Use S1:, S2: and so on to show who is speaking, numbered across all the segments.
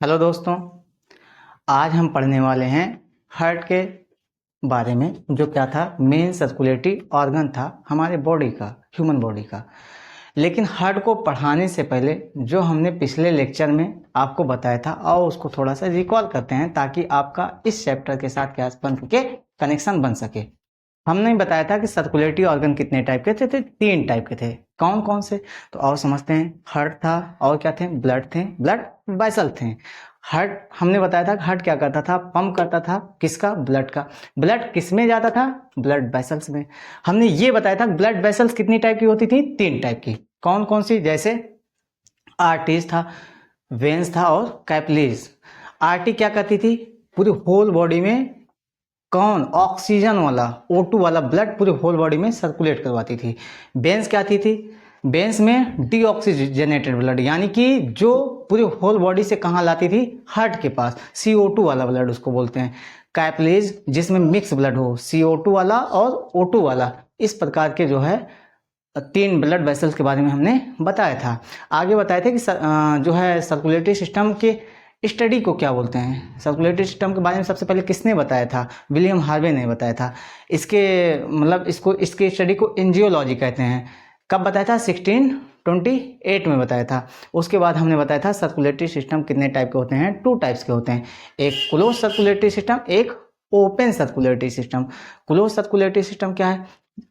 S1: Hello दोस्तों, आज हम पढ़ने वाले हैं हार्ट के बारे में। जो क्या था, मेन सर्कुलेटरी ऑर्गन था हमारे बॉडी का, ह्यूमन बॉडी का। लेकिन हार्ट को पढ़ाने से पहले जो हमने पिछले लेक्चर में आपको बताया था, और उसको थोड़ा सा रिकॉल करते हैं ताकि आपका इस चैप्टर के साथ क्या बन सके, कनेक्शन बन सके। हमने बताया था कि सर्कुलेटरी ऑर्गन कितने टाइप के थे 3 टाइप के थे। कौन कौन से? तो और समझते हैं। हार्ट था, और क्या थे? ब्लड थे, ब्लड वेसल थे। हार्ट हमने बताया था कि हार्ट क्या करता था, पंप करता था किसका? ब्लड का। ब्लड किस में जाता था? ब्लड वेसल्स में। हमने ये बताया था ब्लड वेसल्स कितनी टाइप की होती थी? 3 टाइप की। कौन कौन सी? जैसे आर्टरीज था, वेन्स था और कैपिलरीज। आर्टरी क्या करती थी? पूरी होल बॉडी में कौन? ऑक्सीजन वाला, O2 वाला ब्लड पूरे होल बॉडी में सर्कुलेट करवाती थी। वेन्स क्या थी? वेन्स में डीऑक्सीजनेटेड ब्लड, यानी कि जो पूरे होल बॉडी से कहाँ लाती थी? हार्ट के पास, CO2 वाला ब्लड उसको बोलते हैं। कैपिलरीज जिसमें मिक्स ब्लड हो, CO2 वाला और O2 वाला। इस प्रकार के जो है 3 ब्लड वेसल्स के बारे में हमने बताया था। आगे बताए थे कि जो है सर्कुलेटरी सिस्टम के स्टडी को क्या बोलते हैं। सर्कुलेटरी सिस्टम के बारे में सबसे पहले किसने बताया था? विलियम हार्वे ने बताया था। इसके मतलब इसके स्टडी को एंजियोलॉजी कहते हैं। कब बताया था? 1628 में बताया था। उसके बाद हमने बताया था सर्कुलेटरी सिस्टम कितने टाइप के होते हैं? 2 टाइप्स के होते हैं। एक क्लोज सर्कुलेटरी सिस्टम, एक open circulatory system. Close circulatory system क्या है?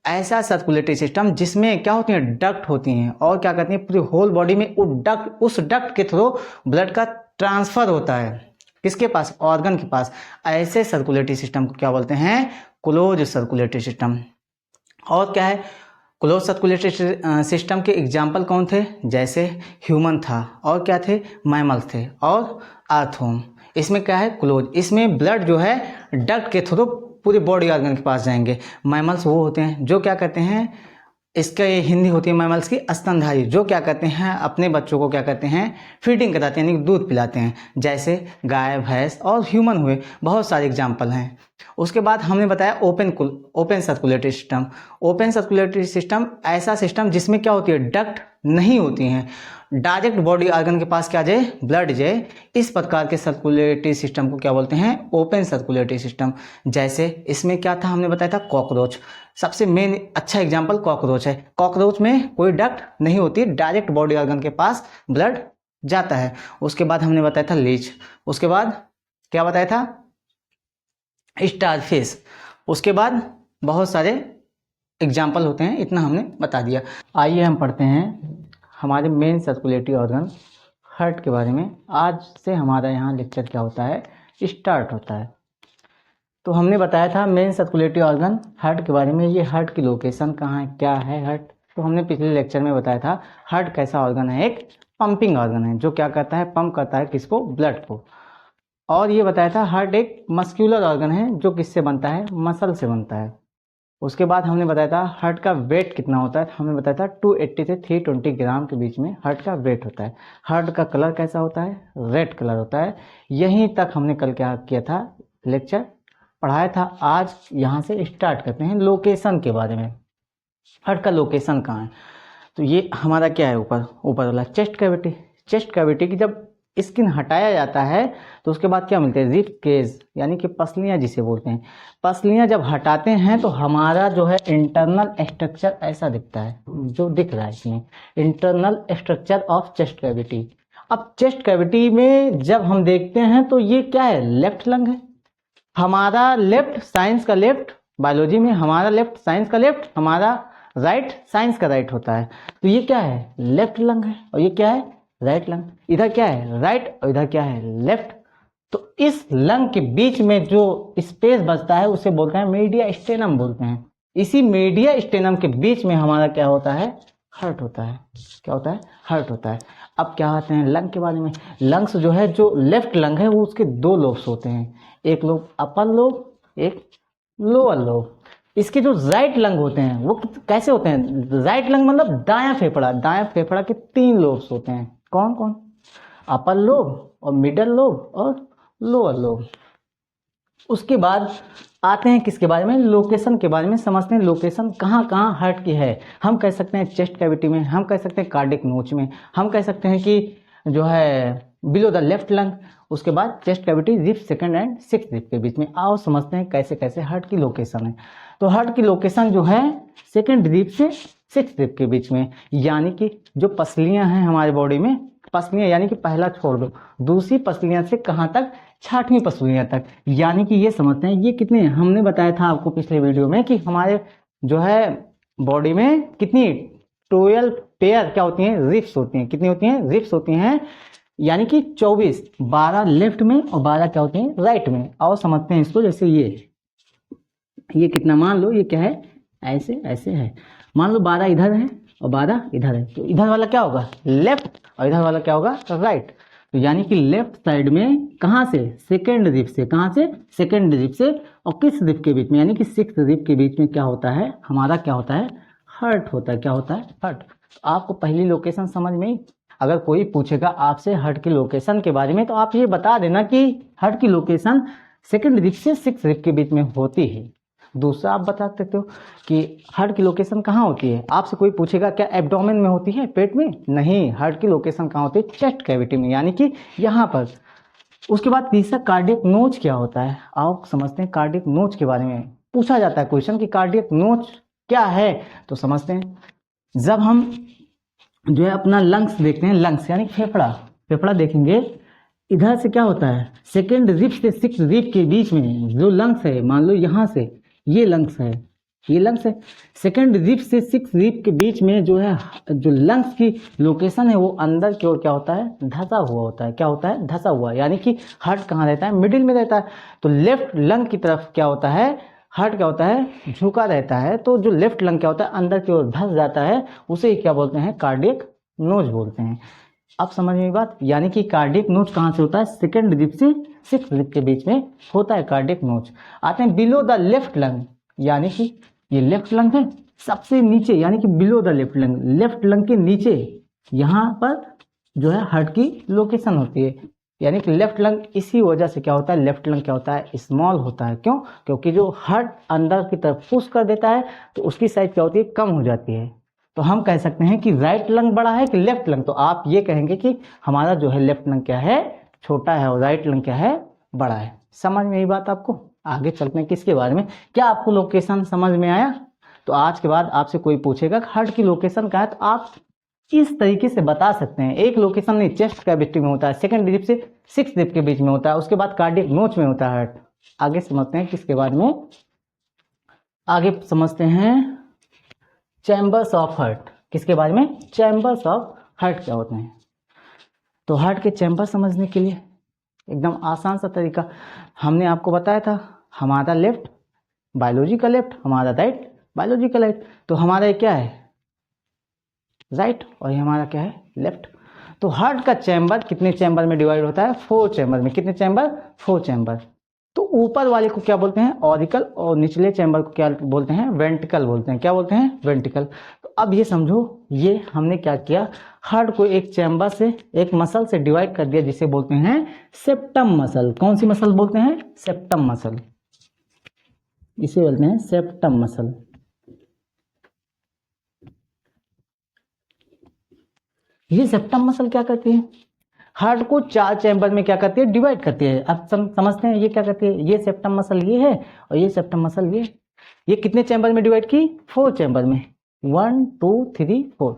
S1: ऐसा सर्कुलेटरी सिस्टम जिसमें क्या होती है? डक्ट होती हैं, और क्या करती हैं? पूरी होल बॉडी में उस डक्ट के थ्रू ब्लड का ट्रांसफर होता है। किसके पास? ऑर्गन के पास। ऐसे सर्कुलेटरी सिस्टम को क्या बोलते हैं? Close circulatory system. और क्या है? क्लोज सर्कुलेटरी सिस्टम के एग्जाम्पल कौन थे? जैसे ह्यूमन था, और क्या थे? मैमल्स थे, और अर्थवर्म। इसमें क्या है? क्लोज। इसमें ब्लड जो है डक्ट के थ्रू पूरे बॉडी ऑर्गन के पास जाएंगे। मैमल्स वो होते हैं जो क्या कहते हैं, इसका ये हिंदी होती है मैमल्स की, स्तनधारी, जो क्या करते हैं अपने बच्चों को क्या करते हैं? फीडिंग कराते हैं, यानी दूध पिलाते हैं। जैसे गाय, भैंस और ह्यूमन हुए, बहुत सारे एग्जाम्पल हैं। उसके बाद हमने बताया open circulatory system. Open circulatory system ऐसा सिस्टम जिसमें क्या होती है? डक्ट नहीं होती हैं, डायरेक्ट बॉडी ऑर्गन के पास क्या जाए? ब्लड जाए। इस प्रकार के सर्कुलेटरी सिस्टम को क्या बोलते हैं? Open circulatory system. जैसे इसमें क्या था? हमने बताया था कॉकरोच। सबसे मेन अच्छा एग्जाम्पल कॉकरोच है। कॉकरोच में कोई डक्ट नहीं होती, डायरेक्ट बॉडी ऑर्गन के पास ब्लड जाता है। उसके बाद हमने बताया था लीच। उसके बाद क्या बताया था? स्टारफिश। उसके बाद बहुत सारे एग्जाम्पल होते हैं, इतना हमने बता दिया। आइए हम पढ़ते हैं हमारे मेन सर्कुलेटरी ऑर्गन हार्ट के बारे में। आज से हमारा यहाँ लेक्चर क्या होता है? स्टार्ट होता है। तो हमने बताया था मेन सर्कुलेटरी ऑर्गन हार्ट के बारे में। ये हार्ट की लोकेशन कहाँ है, क्या है हार्ट? तो हमने पिछले लेक्चर में बताया था हार्ट कैसा ऑर्गन है? एक पंपिंग ऑर्गन है, जो क्या करता है? पंप करता है किसको? ब्लड को। और ये बताया था हार्ट एक मस्क्यूलर ऑर्गन है, जो किससे बनता है? मसल से बनता है। उसके बाद हमने बताया था हार्ट का वेट कितना होता है। हमने बताया था 280 से 320 ग्राम के बीच में हार्ट का वेट होता है। हार्ट का कलर कैसा होता है? रेड कलर होता है। यहीं तक हमने कल क्या किया था? लेक्चर पढ़ाया था। आज यहाँ से स्टार्ट करते हैं लोकेशन के बारे में। हार्ट का लोकेशन कहाँ है? तो ये हमारा क्या है? ऊपर वाला चेस्ट कैविटी। चेस्ट कैविटी की जब स्किन हटाया जाता है तो उसके बाद क्या मिलते हैं? रिब केज, यानी कि पसलियाँ जिसे बोलते हैं। पसलियाँ जब हटाते हैं तो हमारा जो है इंटरनल स्ट्रक्चर ऐसा दिखता है, जो दिख रहा है इसमें, internal structure of chest cavity. अब चेस्ट कैविटी में जब हम देखते हैं तो ये क्या है? लेफ्ट लंग है। हमारा लेफ्ट साइंस का लेफ्ट, बायोलॉजी में हमारा लेफ्ट साइंस का लेफ्ट, हमारा राइट साइंस का राइट होता है। तो ये क्या है? लेफ्ट लंग है, और ये क्या है? Right lung. इधर क्या है? राइट, और इधर क्या है? लेफ्ट। तो इस लंग के बीच में जो स्पेस बचता है उसे बोलते हैं मीडिया स्टेनम बोलते हैं। इसी मीडिया स्टेनम के बीच में हमारा क्या होता है? हार्ट होता है। क्या होता है? हार्ट होता है। अब क्या आते हैं लंग के बारे में। लंग्स जो है, जो लेफ्ट लंग है, वो उसके 2 लोब्स होते हैं। एक लोब अपर लोब, एक लोअर लोब। इसके जो राइट लंग होते हैं वो कैसे होते हैं? राइट लंग मतलब दायां फेफड़ा। दायां फेफड़ा के 3 लोब्स होते हैं। कौन कौन? अपर लोब, और मिडल लोब, और लोअर लोब। उसके बाद आते हैं किसके बारे में? लोकेशन के बारे में समझते हैं। लोकेशन कहाँ कहाँ हार्ट की है? हम कह सकते हैं चेस्ट कैविटी में, हम कह सकते हैं कार्डियक नोच में, हम कह सकते हैं कि जो है बिलो द लेफ्ट लंग। उसके बाद chest cavity rib second and six rib के बीच में। आओ समझते हैं कैसे कैसे हार्ट की लोकेशन है। तो हार्ट की लोकेशन जो है सेकंड रिब से सिक्स रिब के बीच में, यानी कि जो पसलियां हैं हमारे बॉडी में, पसलियां यानी कि पहला छोड़ दो, दूसरी पसलियां से कहाँ तक, छठवीं पसलियां तक, यानी कि ये समझते हैं ये कितने, हमने बताया था आपको पिछले वीडियो में कि हमारे जो है बॉडी में कितनी 12 पेयर क्या होती हैं, रिब्स होती हैं। कितनी होती हैं, रिब्स होती हैं, यानी कि 24, 12 लेफ्ट में और 12 क्या होते हैं, राइट में। और समझते हैं इसको, जैसे ये कितना, मान लो ये क्या है, ऐसे ऐसे है, मान लो 12 इधर है और 12 इधर है, तो इधर वाला क्या होगा, लेफ्ट, और इधर वाला क्या होगा, राइट। तो यानी कि लेफ्ट साइड में कहाँ से, सेकेंड रिब से, कहाँ से, सेकेंड रिब से, और किस रिब के बीच में, यानी कि सिक्स रिब के बीच में क्या होता है, हमारा क्या होता है, हार्ट होता है। क्या होता है, हार्ट। तो आपको पहली लोकेशन समझ में, अगर कोई पूछेगा आपसे हार्ट की लोकेशन के बारे में, तो आप ये बता देना कि हार्ट की लोकेशन सेकेंड रिब से सिक्स रिब के बीच में होती है। दूसरा आप बता सकते हो कि हार्ट की लोकेशन कहाँ होती है। आपसे कोई पूछेगा क्या एब्डोमेन में होती है, पेट में, नहीं, हार्ट की लोकेशन कहाँ होती है, चेस्ट कैविटी में, यानी कि यहाँ पर। उसके बाद तीसरा कार्डियक नोच क्या होता है। आओ समझते हैं कार्डियक नोच के बारे में। पूछा जाता है क्वेश्चन कि कार्डियक नोच क्या है, तो समझते हैं। जब हम जो है अपना लंग्स देखते हैं, लंग्स यानी फेफड़ा, फेफड़ा देखेंगे, इधर से क्या होता है, सेकेंड रिब से सिक्स रिब के बीच में जो लंग्स है, मान लो यहाँ से ये लंग्स है, ये लंग्स है, सेकेंड रिब से सिक्स रिब के बीच में जो है, जो लंग्स की लोकेशन है वो अंदर की ओर क्या होता है, धंसा हुआ होता है। क्या होता है, धंसा हुआ, यानी कि हार्ट कहाँ रहता है, मिडिल में रहता है। तो लेफ्ट लंग की तरफ क्या होता है, हार्ट क्या होता है, झुका रहता है। तो जो लेफ्ट लंग क्या होता है, अंदर की ओर धंस जाता है, उसे ही क्या बोलते हैं, कार्डियक नोच बोलते हैं। अब समझ में बात, यानी कि कार्डियक नोच कहाँ से होता है, सेकेंड रिब से सिक्स रिब के बीच में होता है कार्डियक नोच। आते हैं बिलो द लेफ्ट लंग, यानी कि ये लेफ्ट लंग है सबसे नीचे, यानी कि below the left lung, left lung के नीचे यहाँ पर जो है हार्ट की लोकेशन होती है। यानी कि लेफ्ट लंग, इसी वजह से क्या होता है, लेफ्ट लंग क्या होता है, स्मॉल होता है। क्यों, क्योंकि जो हार्ट अंदर की तरफ पुश कर देता है तो उसकी साइज क्या होती है, कम हो जाती है। तो हम कह सकते हैं कि राइट लंग बड़ा है कि लेफ्ट लंग, तो आप ये कहेंगे कि हमारा जो है लेफ्ट लंग क्या है, छोटा है, और राइट लंग क्या है, बड़ा है। समझ में आई बात आपको। आगे चलते हैं किसके बारे में, क्या आपको लोकेशन समझ में आया। तो आज के बाद आपसे कोई पूछेगा हार्ट की लोकेशन क्या है, तो आप इस तरीके से बता सकते हैं। एक लोकेशन नहीं, चेस्ट कैविटी में होता है, सेकंड रिब से सिक्स रिब के बीच में होता है, उसके बाद कार्डियक नोच में होता है हार्ट। आगे समझते हैं किसके बारे में, आगे समझते हैं चैम्बर्स ऑफ हार्ट। किसके बारे में, चैम्बर्स ऑफ हार्ट क्या होते हैं। तो हार्ट के चैम्बर समझने के लिए एकदम आसान सा तरीका हमने आपको बताया था। हमारा लेफ्ट बायोलॉजी का लेफ्ट, हमारा राइट बायोलॉजी का राइट। तो हमारा ये क्या है, राइट, और ये हमारा क्या है, लेफ्ट। तो हार्ट का चैम्बर कितने चैम्बर में डिवाइड होता है, 4 चैम्बर में। कितने चैम्बर, 4 चैम्बर। तो ऊपर वाले को क्या बोलते हैं, ऑरिकल, और निचले चैम्बर को क्या बोलते हैं, वेंट्रिकल बोलते हैं। क्या बोलते हैं, वेंट्रिकल। तो अब ये समझो, ये हमने क्या किया, हार्ट को एक चैम्बर से, एक मसल से डिवाइड कर दिया, जिसे बोलते हैं सेप्टम मसल। कौन सी मसल बोलते हैं, सेप्टम मसल, इसे बोलते हैं सेप्टम मसल। ये सेप्टम मसल क्या करती है, हार्ट को 4 चैम्बर में क्या करती है, डिवाइड करती है। अब समझते हैं ये क्या करती है, ये सेप्टम मसल ये है, और ये सेप्टम मसल ये कितने चैम्बर में डिवाइड की, 4 चैम्बर में, 1 2 3 4।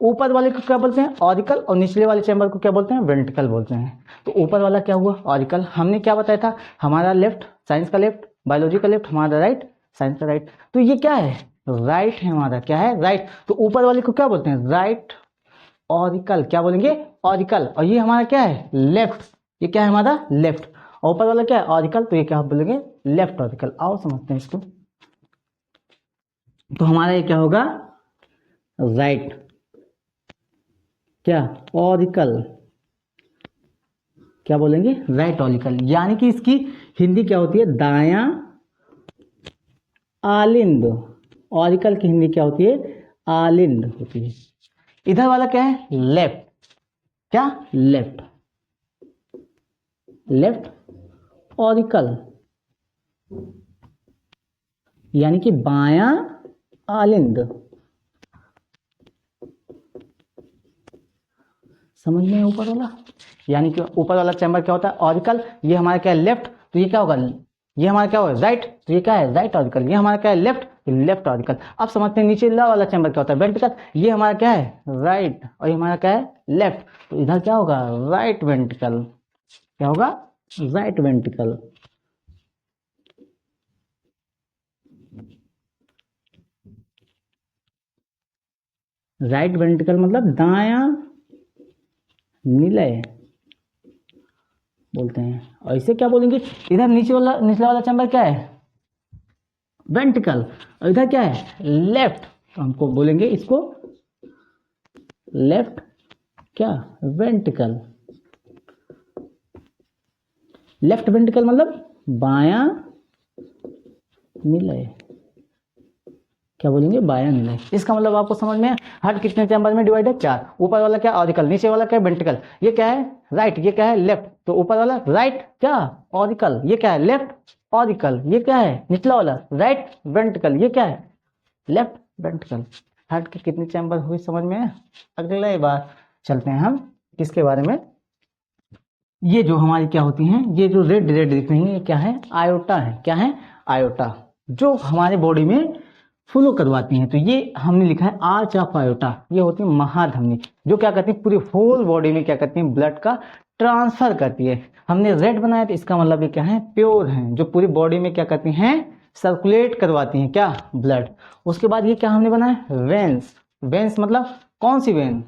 S1: ऊपर वाले को क्या बोलते हैं, ऑरिकल, और निचले वाले चैम्बर को क्या बोलते हैं, वेंट्रिकल बोलते हैं। तो ऊपर वाला क्या हुआ, ऑरिकल। हमने क्या बताया था, हमारा लेफ्ट, साइंस का लेफ्ट, बायोलॉजी का लेफ्ट, हमारा राइट, साइंस का राइट। तो ये क्या है, राइट है हमारा, क्या है, राइट। तो ऊपर वाले को क्या बोलते हैं, राइट ऑरिकल। क्या बोलेंगे, ऑरिकल। और ये हमारा क्या है, लेफ्ट, ये क्या है हमारा, लेफ्ट। और ऊपर वाला क्या है, ऑरिकल, तो ये क्या बोलेंगे, लेफ्ट ऑरिकल। आओ समझते हैं इसको। तो हमारा ये क्या होगा, राइट क्या, ऑरिकल, क्या बोलेंगे, राइट ऑरिकल। यानी कि इसकी हिंदी क्या होती है, दायां आलिंद। ऑरिकल की हिंदी क्या होती है, आलिंद होती है। इधर वाला क्या है, लेफ्ट, क्या, लेफ्ट, लेफ्ट ऑरिकल, यानी कि बायां आलिंद। समझ में ऊपर वाला। यानी कि ऊपर वाला चैम्बर क्या होता है, ऑरिकल। ये हमारा क्या है, लेफ्ट, तो ये क्या होगा, ये हमारा क्या होगा, राइट, तो ये क्या है, राइट ऑरिकल। ये हमारा क्या है, लेफ्ट, लेफ्ट ऑरिकल। अब समझते हैं नीचे वाला चैम्बर क्या होता है, वेंट्रिकल। ये हमारा क्या है, राइट, और ये हमारा क्या है, लेफ्ट, तो इधर क्या होगा, राइट वेंट्रिकल। क्या होगा, राइट वेंट्रिकल। राइट वेंट्रिकल मतलब दायां निलय बोलते हैं। और इसे क्या बोलेंगे, इधर नीचे वाला, निचला वाला चैम्बर क्या है, वेंट्रिकल, और इधर क्या है, लेफ्ट, तो हमको बोलेंगे इसको लेफ्ट क्या, वेंट्रिकल। लेफ्ट वेंट्रिकल मतलब बायां निलय, क्या बोलेंगे, बायां निलय। इसका मतलब आपको समझ में, हार्ट कितने चैम्बर में डिवाइड है, 4। ऊपर वाला क्या, ऑरिकल, नीचे वाला क्या, वेंट्रिकल। ये क्या है, राइट, ये क्या है, लेफ्ट, तो ऊपर वाला राइट क्या, ऑरिकल, ये क्या है, लेफ्ट ऑरिकल, ये क्या है, निचला वाला राइट वेंट्रिकल, ये क्या है, लेफ्ट वेंट्रिकल। हार्ट के कितने चैम्बर हुए समझ में है। अगले बार चलते हैं हम किसके बारे में, ये जो हमारी क्या होती हैं, ये जो रेड रेड दिख रही है, ये क्या है, आयोटा है। क्या है, आयोटा, जो हमारे बॉडी में फ्लो करवाती हैं। तो ये हमने लिखा है आर्च ऑफ आयोटा, ये होती है महाधमनी, जो क्या करती है, पूरी होल बॉडी में क्या करती है, ब्लड का ट्रांसफर करती है। हमने रेड बनाया तो इसका मतलब ये क्या है, प्योर है, जो पूरी बॉडी में क्या करती हैं, सर्कुलेट करवाती हैं क्या, ब्लड। उसके बाद ये क्या हमने बनाया, वेन्स। वेन्स मतलब कौन सी वेन,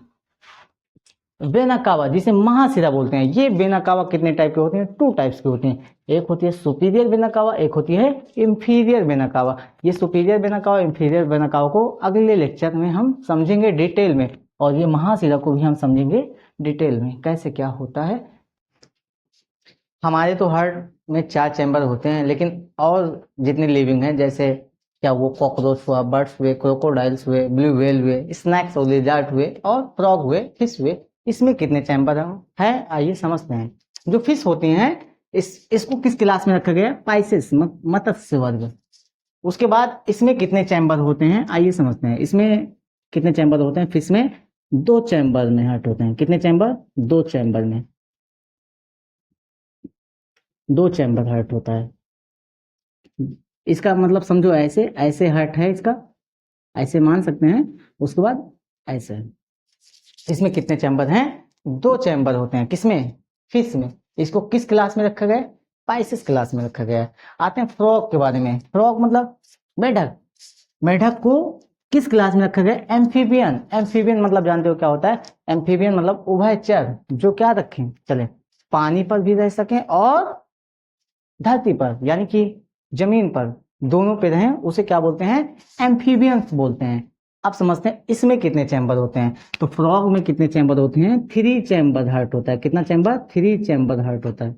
S1: वेना कावा, जिसे महाशिरा बोलते हैं। ये वेना कावा कितने टाइप के होते हैं, 2 टाइप्स के होते हैं। एक होती है सुपीरियर वेना कावा, एक होती है इंफीरियर वेना कावा। ये superior vena cava, inferior vena cava को अगले लेक्चर में हम समझेंगे डिटेल में, और ये महाशिरा को भी हम समझेंगे डिटेल में कैसे क्या होता है। हमारे तो हार्ट में 4 चैम्बर होते हैं, लेकिन और जितने लिविंग हैं, जैसे क्या वो कॉकरोच हुआ, बर्ड्स हुए, क्रोकोडाइल्स हुए, ब्लू व्हेल हुए, स्नैक्स और लिजार्ड हुए, और फ्रॉग हुए, फिश हुए, इसमें कितने चैम्बर हैं, आइए समझते हैं। जो फिश होती हैं, इसको किस क्लास में रखा गया है, पाइसेस, मत्स्य वर्ग। उसके बाद इसमें कितने चैम्बर होते हैं, आइए समझते हैं। इसमें कितने चैम्बर होते हैं, फिश में 2 चैम्बर में हार्ट होते हैं। कितने चैम्बर, 2 चैम्बर में, 2 चैम्बर हार्ट होता है। इसका मतलब समझो, ऐसे ऐसे हार्ट है इसका, ऐसे मान सकते हैं। उसके बाद ऐसे, इसमें कितने चैम्बर हैं, 2 चैम्बर होते हैं। किसमें, फिश में। इसको किस क्लास में रखा गया है, पाइसेस क्लास में रखा गया है। आते हैं फ्रॉग के बारे में। फ्रॉग मतलब मेढक। मेढक को किस क्लास में रखा गया, एम्फीबियन। एम्फीबियन मतलब जानते हो क्या होता है, एम्फीबियन मतलब उभयचर, जो क्या रखें, चले पानी पर भी रह सकें और धरती पर, यानी कि जमीन पर, दोनों पे रहें, उसे क्या बोलते हैं, एम्फीबियंस बोलते हैं। अब समझते हैं इसमें कितने चैम्बर होते हैं। तो फ्रॉग में कितने चैम्बर होते हैं, 3 चैम्बर हार्ट होता है। कितना चैम्बर, 3 चैम्बर हार्ट होता है।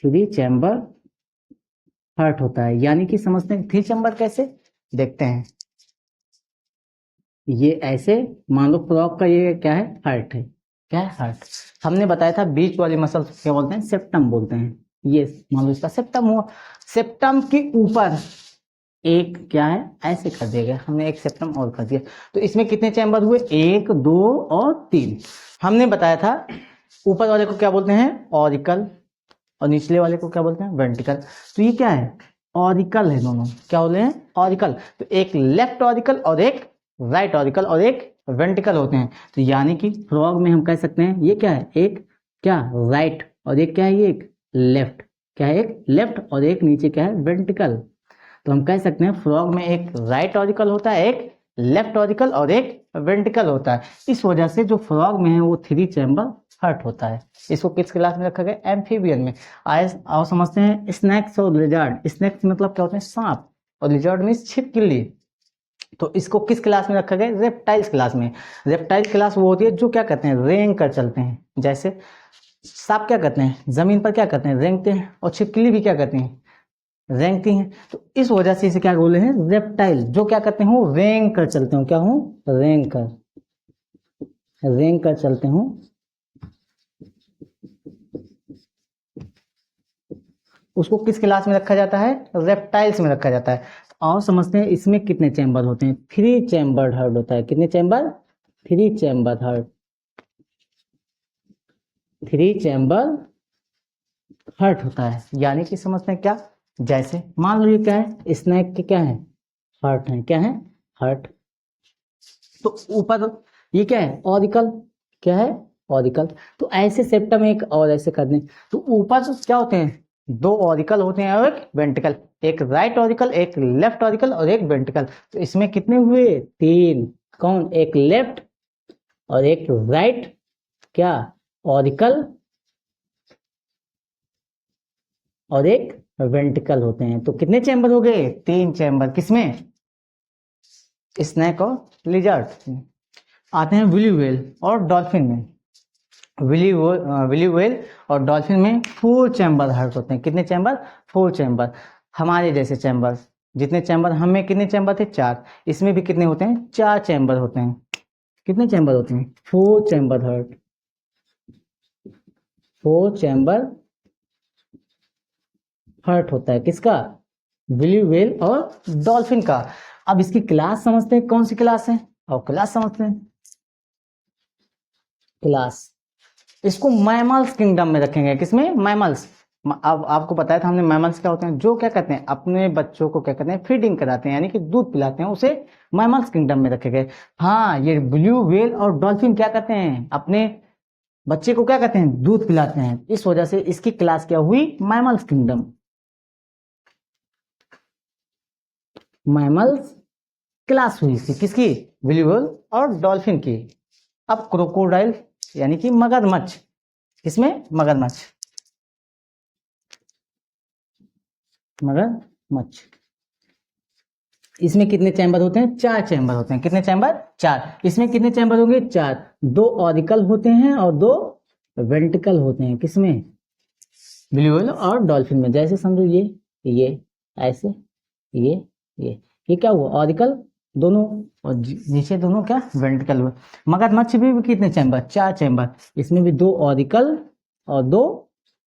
S1: 3 चैम्बर हार्ट होता है, यानी कि समझते हैं 3 चैम्बर कैसे, देखते हैं। ये ऐसे मान लो, फ्रॉग का ये क्या है, हार्ट है। क्या है, हार्ट। हमने बताया था बीच वाली मसल क्या बोलते हैं, सेप्टम बोलते हैं। ये मान लो इसका सेप्टम हुआ। सेप्टम के ऊपर एक क्या है, ऐसे कर दिया गया, हमने एक सेप्टम और कर दिया। तो इसमें कितने चैम्बर हुए, 1 2 और 3। हमने बताया था ऊपर वाले को क्या बोलते हैं, ऑरिकल, और निचले वाले को क्या बोलते हैं, वेंट्रिकल। तो ये क्या है, ऑरिकल है, दोनों क्या बोले हैं, ऑरिकल। तो एक लेफ्ट ऑरिकल और एक राइट ऑरिकल और एक वेंट्रिकल होते हैं। तो यानी कि फ्रॉग में हम कह सकते हैं ये क्या है, एक क्या राइट, और एक क्या है, ये एक लेफ्ट। क्या है, एक लेफ्ट और एक नीचे क्या है, वेंट्रिकल। तो हम कह सकते हैं फ्रॉग में एक राइट ऑरिकल होता है, एक लेफ्ट ऑरिकल और एक वेंट्रिकल होता है। इस वजह से जो फ्रॉग में है वो 3 चैम्बर हार्ट होता है। इसको किस क्लास में रखा गया, एम्फीबियन में। आओ समझते हैं स्नैक्स और लिजार्ड। स्नैक्स मतलब क्या होते हैं, सांप, और लिजार्ड मीन्स छिपकली। तो इसको किस क्लास में रखा गया, रेप्टाइल्स क्लास में। रेप्टाइल क्लास वो होती है जो क्या करते हैं, रेंग कर चलते हैं। जैसे सांप क्या करते हैं, जमीन पर क्या करते हैं, रेंगते हैं, और छिपकली भी क्या करती हैं, रेंगती हैं। तो इस वजह से इसे क्या बोले हैं, रेप्टाइल, जो क्या करते हो, रेंग कर चलते हो। क्या हूँ, रेंग कर चलते हूँ। उसको किस क्लास में रखा जाता है, रेप्टाइल्स में रखा जाता है। और समझते हैं इसमें कितने चैम्बर होते हैं, 3 चैम्बर्ड हार्ट होता है। कितने chamber, 3 chamber heart. 3 chamber heart होता है। यानी कि समझते हैं क्या, जैसे मान लो ये क्या है, स्नेक के क्या है, हार्ट है, क्या है, हार्ट। तो ऊपर ये क्या है, ऑरिकल, क्या है, ऑरिकल। तो ऐसे सेप्टम एक और ऐसे कर दें, तो ऊपर क्या होते हैं, 2 ऑरिकल होते हैं और एक वेंट्रिकल, एक राइट ऑरिकल, एक लेफ्ट ऑरिकल और एक वेंट्रिकल। तो इसमें कितने हुए, 3। कौन, एक लेफ्ट और एक राइट क्या, ऑरिकल और एक वेंट्रिकल होते हैं। तो कितने चैम्बर हो गए, 3 चैम्बर। किसमें, स्नेक और लिजर्ड। आते हैं विली व्हेल और डॉल्फिन में। विली व्हेल और डॉल्फिन में 4 चैम्बर हार्ट होते हैं। कितने चैम्बर, 4 चैम्बर। हमारे जैसे चैम्बर, जितने चैम्बर हमें, कितने चैम्बर थे, 4। इसमें भी कितने होते हैं, 4 चैम्बर होते हैं। कितने चैम्बर होते हैं, 4 चैम्बर हार्ट, 4 चैम्बर हार्ट होता है। किसका, विली व्हेल और डॉल्फिन का। अब इसकी क्लास समझते हैं, कौन सी क्लास है, और क्लास समझते हैं, क्लास। इसको मैमल्स किंगडम में रखेंगे। किसमें, मैमल्स। अब आपको बताया था हमने, मैमल्स क्या होते हैं, जो क्या कहते हैं, अपने बच्चों को क्या कहते हैं, फीडिंग कराते हैं, यानी कि दूध पिलाते हैं, उसे मैमल्स किंगडम में रखे गए। हाँ, ये ब्लू व्हेल और डॉल्फिन क्या कहते हैं, अपने बच्चे को क्या कहते हैं, दूध पिलाते हैं। इस वजह से इसकी क्लास क्या हुई, मैमल्स किंगडम। मैमल्स क्लास हुई इसकी, किसकी, ब्लू व्हेल और डॉल्फिन की। अब क्रोकोडाइल यानी कि मगरमच्छ। किसमें, मगरमच्छ, मगरमच्छ। इसमें कितने चैम्बर होते हैं, 4 चैम्बर होते हैं। कितने चैम्बर, 4। इसमें कितने चैम्बर होंगे, 4। 2 ऑरिकल होते हैं और 2 वेंट्रिकल होते हैं। किसमें, ब्लू व्हेल और डॉल्फिन में। जैसे समझो ये ऐसे, ये ये क्या हुआ, ऑरिकल दोनों, और नीचे दोनों क्या, वेंट्रिकल हुए। मगरमच्छ भी कितने चैम्बर, 4 चैम्बर। इसमें भी 2 ऑरिकल और 2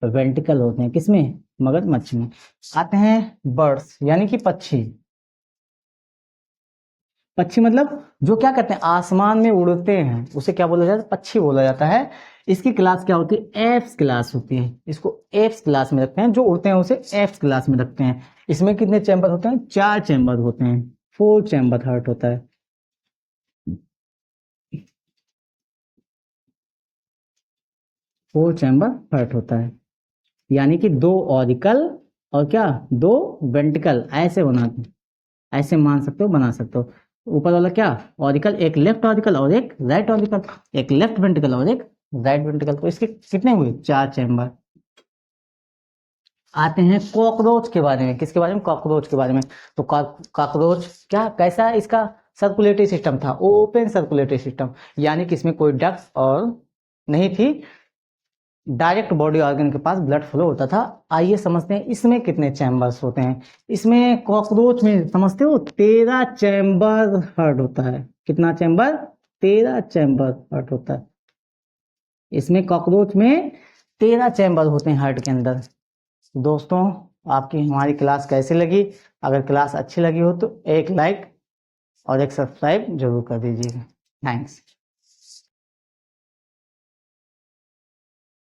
S1: वेंट्रिकल होते हैं। किसमें, मगरमच्छ में। आते हैं बर्ड्स यानी कि पक्षी। पक्षी मतलब जो क्या करते हैं, आसमान में उड़ते हैं, उसे क्या बोला जाता है, पक्षी बोला जाता है। इसकी क्लास क्या होती है, एप्स क्लास होती है। इसको एप्स क्लास में रखते हैं, जो उड़ते हैं उसे एप्स क्लास में रखते हैं। इसमें कितने चैम्बर होते हैं, 4 चैम्बर होते हैं। 4 चैम्बर हार्ट होता है। 4 चैम्बर हार्ट होता है। यानी कि 2 ऑरिकल और क्या, 2 वेंट्रिकल, ऐसे बनाते हैं, ऐसे मान सकते हो, बना सकते हो। ऊपर वाला क्या, ऑरिकल, एक लेफ्ट ऑरिकल और एक राइट ऑरिकल, एक लेफ्ट वेंट्रिकल और एक राइट वेंट्रिकल। तो इसके कितने हुए, 4 चैम्बर। आते हैं कॉकरोच के बारे में। किसके बारे में, कॉकरोच के बारे में। तो कॉकरोच क्या, कैसा इसका सर्कुलेटरी सिस्टम था, ओपन सर्कुलेटरी सिस्टम। यानी कि इसमें कोई डक्ट और नहीं थी, डायरेक्ट बॉडी ऑर्गन के पास ब्लड फ्लो होता था। आइए समझते हैं इसमें कितने चैम्बर्स होते हैं। इसमें कॉकरोच में समझते हो, 13 चैम्बर हार्ट होता है। कितना चैम्बर, 13 चैम्बर हार्ट होता है। इसमें कॉकरोच में 13 चैम्बर होते हैं हार्ट के अंदर। दोस्तों, आपकी हमारी क्लास कैसी लगी, अगर क्लास अच्छी लगी हो तो एक लाइक और एक सब्सक्राइब जरूर कर दीजिएगा। थैंक्स।